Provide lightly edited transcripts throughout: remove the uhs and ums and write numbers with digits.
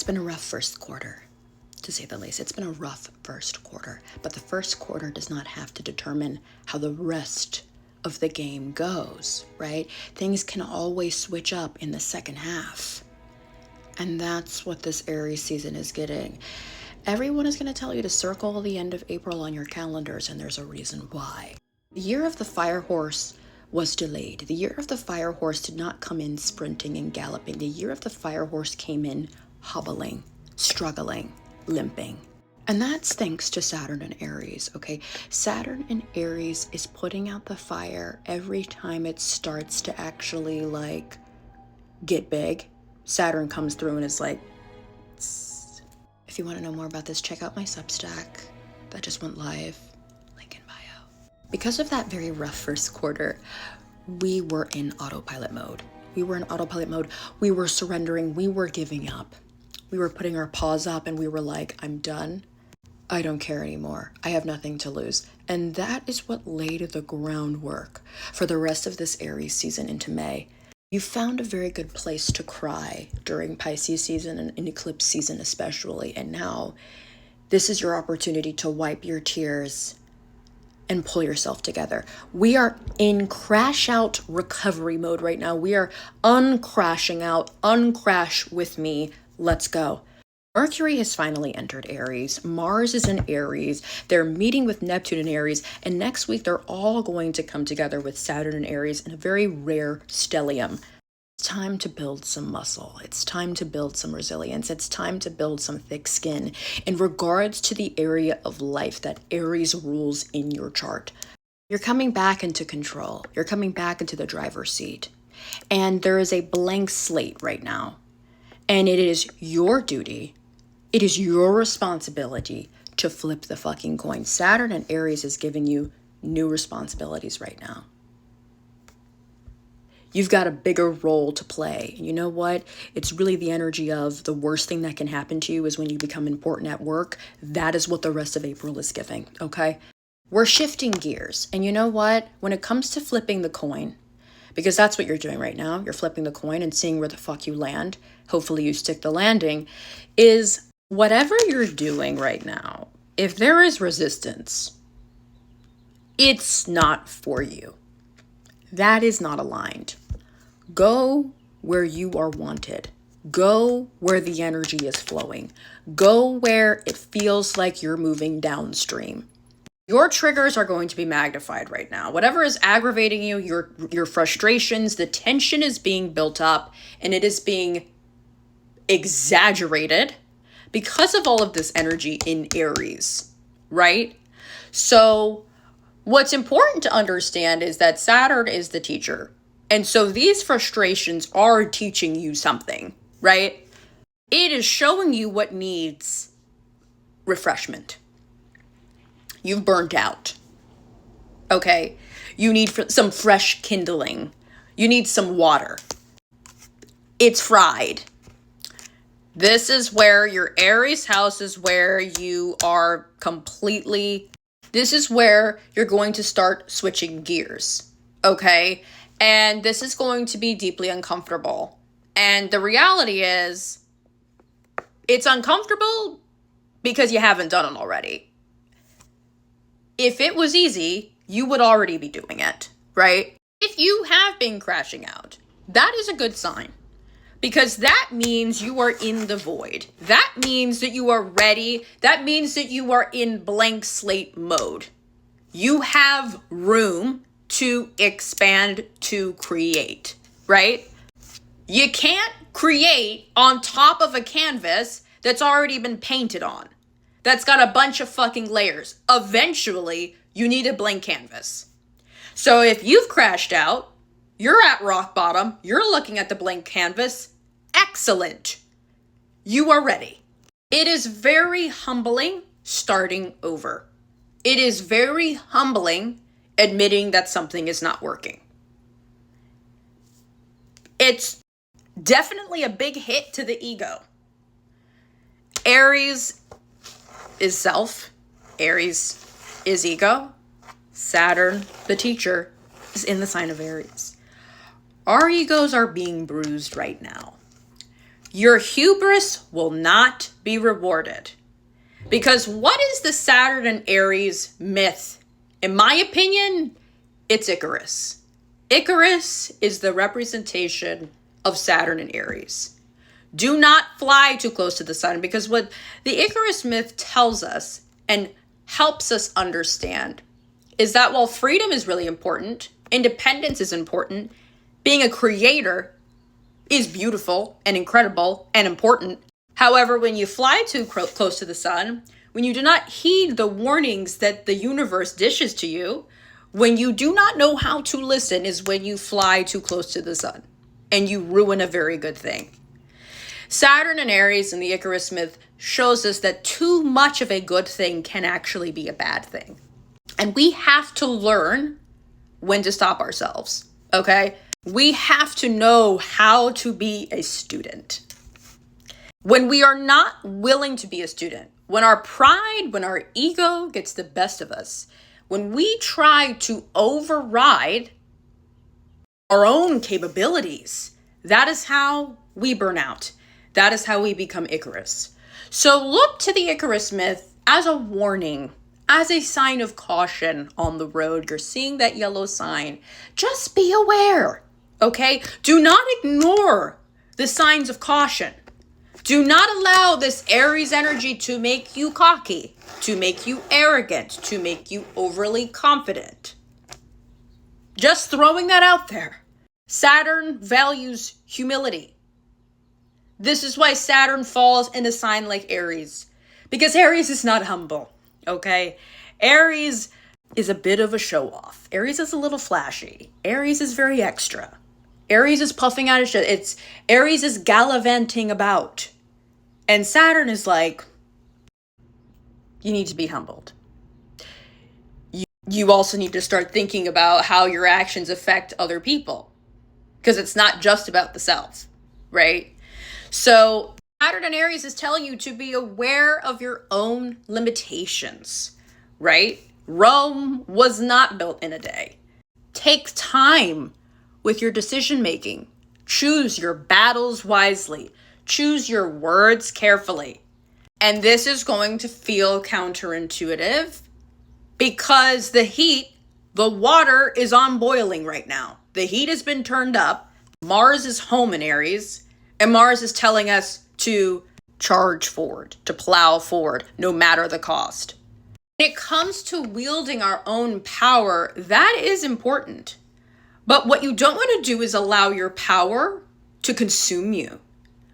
been a rough first quarter, to say the least. It's been a rough first quarter, but the first quarter does not have to determine how the rest of the game goes, right? Things can always switch up in the second half. And that's what this Aries season is getting. Everyone is going to tell you to circle the end of April on your calendars, and there's a reason why. The year of the fire horse was delayed. The year of the fire horse did not come in sprinting and galloping. The year of the fire horse came in hobbling, struggling, limping. And that's thanks to Saturn and Aries, okay? Saturn and Aries is putting out the fire every time it starts to actually get big. Saturn comes through and is like, tss. If you want to know more about this, check out my Substack that just went live. Link in bio. Because of that very rough first quarter, we were in autopilot mode. We were surrendering. We were giving up. We were putting our paws up and we were like, I'm done. I don't care anymore. I have nothing to lose. And that is what laid the groundwork for the rest of this Aries season into May. You found a very good place to cry during Pisces season and in eclipse season especially. And now this is your opportunity to wipe your tears and pull yourself together. We are in crash out recovery mode right now. We are uncrashing out, uncrash with me. Let's go. Mercury has finally entered Aries. Mars is in Aries. They're meeting with Neptune in Aries. And next week, they're all going to come together with Saturn in Aries in a very rare stellium. It's time to build some muscle. It's time to build some resilience. It's time to build some thick skin in regards to the area of life that Aries rules in your chart. You're coming back into control. You're coming back into the driver's seat. And there is a blank slate right now. And it is your duty. It is your responsibility to flip the fucking coin. Saturn and Aries is giving you new responsibilities right now. You've got a bigger role to play. And you know what? It's really the energy of the worst thing that can happen to you is when you become important at work. That is what the rest of April is giving, okay? We're shifting gears. And you know what? When it comes to flipping the coin, because that's what you're doing right now, you're flipping the coin and seeing where the fuck you land. Hopefully you stick the landing. Is whatever you're doing right now, if there is resistance, it's not for you. That is not aligned. Go where you are wanted. Go where the energy is flowing. Go where it feels like you're moving downstream. Your triggers are going to be magnified right now. Whatever is aggravating you, your frustrations, the tension is being built up and it is being exaggerated because of all of this energy in Aries, right? So what's important to understand is that Saturn is the teacher. And so these frustrations are teaching you something, right? It is showing you what needs refreshment. You've burnt out, okay? You need some fresh kindling. You need some water. It's fried. This is where your Aries house is where you are completely, this is where you're going to start switching gears, okay? And this is going to be deeply uncomfortable. And the reality is, it's uncomfortable because you haven't done it already. If it was easy, you would already be doing it, right? If you have been crashing out, that is a good sign. Because that means you are in the void. That means that you are ready. That means that you are in blank slate mode. You have room to expand, to create, right? You can't create on top of a canvas that's already been painted on. That's got a bunch of fucking layers. Eventually, you need a blank canvas. So if you've crashed out, you're at rock bottom, you're looking at the blank canvas, excellent. You are ready. It is very humbling starting over. It is very humbling admitting that something is not working. It's definitely a big hit to the ego. Aries is self. Aries is ego. Saturn, the teacher, is in the sign of Aries. Our egos are being bruised right now. your hubris will not be rewarded. Because what is the Saturn and Aries myth? In my opinion, it's Icarus. Icarus is the representation of Saturn and Aries. Do not fly too close to the sun, because what the Icarus myth tells us and helps us understand is that while freedom is really important, independence is important, being a creator is beautiful and incredible and important. However, when you fly too close to the sun, when you do not heed the warnings that the universe dishes to you, when you do not know how to listen, is when you fly too close to the sun and you ruin a very good thing. Saturn and Aries in the Icarus myth shows us that too much of a good thing can actually be a bad thing. And we have to learn when to stop ourselves, okay? We have to know how to be a student. When we are not willing to be a student, when our pride, when our ego gets the best of us, when we try to override our own capabilities, that is how we burn out. That is how we become Icarus. So look to the Icarus myth as a warning, as a sign of caution on the road. You're seeing that yellow sign. Just be aware, okay? Do not ignore the signs of caution. Do not allow this Aries energy to make you cocky, to make you arrogant, to make you overly confident. Just throwing that out there. Saturn values humility. This is why Saturn falls in a sign like Aries, because Aries is not humble, okay? Aries is a bit of a show-off. Aries is a little flashy. Aries is very extra. Aries is puffing out his chest. Aries is gallivanting about. And Saturn is like, you need to be humbled. You also need to start thinking about how your actions affect other people, because it's not just about the self, right? So Saturn and Aries is telling you to be aware of your own limitations, right? Rome was not built in a day. Take time with your decision making. Choose your battles wisely. Choose your words carefully. And this is going to feel counterintuitive because the heat, the water is on boiling right now. The heat has been turned up. Mars is home in Aries, and Mars is telling us to charge forward, to plow forward, no matter the cost. When it comes to wielding our own power, that is important. But what you don't want to do is allow your power to consume you,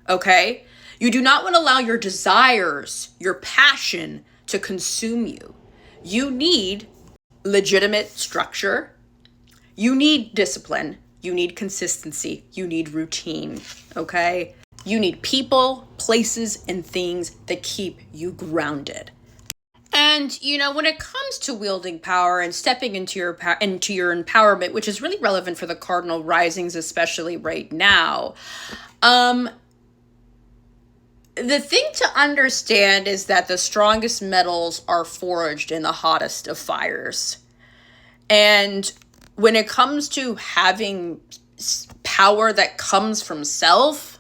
okay? You do not want to allow your desires, your passion to consume you. You need legitimate structure. You need discipline. You need consistency. You need routine, okay? You need people, places, and things that keep you grounded. And, when it comes to wielding power and stepping into your empowerment, which is really relevant for the cardinal risings, especially right now, the thing to understand is that the strongest metals are forged in the hottest of fires. And when it comes to having power that comes from self,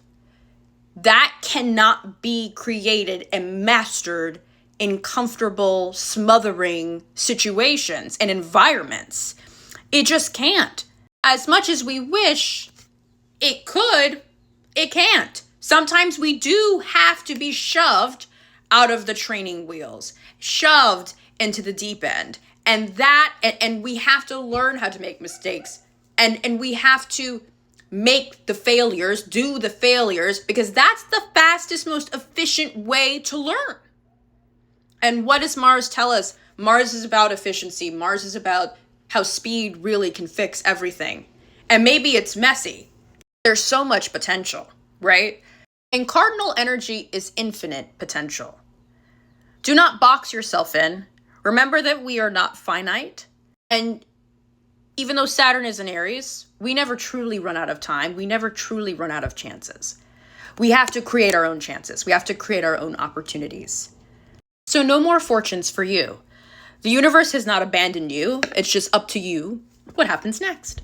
that cannot be created and mastered in comfortable, smothering situations and environments. It just can't. As much as we wish it could, it can't. Sometimes we do have to be shoved out of the training wheels, shoved into the deep end. And we have to learn how to make mistakes. And we have to make the failures, do the failures, because that's the fastest, most efficient way to learn. And what does Mars tell us? Mars is about efficiency. Mars is about how speed really can fix everything. And maybe it's messy. There's so much potential, right? And cardinal energy is infinite potential. Do not box yourself in. Remember that we are not finite. And even though Saturn is in Aries, we never truly run out of time. We never truly run out of chances. We have to create our own chances. We have to create our own opportunities. So no more fortunes for you. The universe has not abandoned you. It's just up to you what happens next.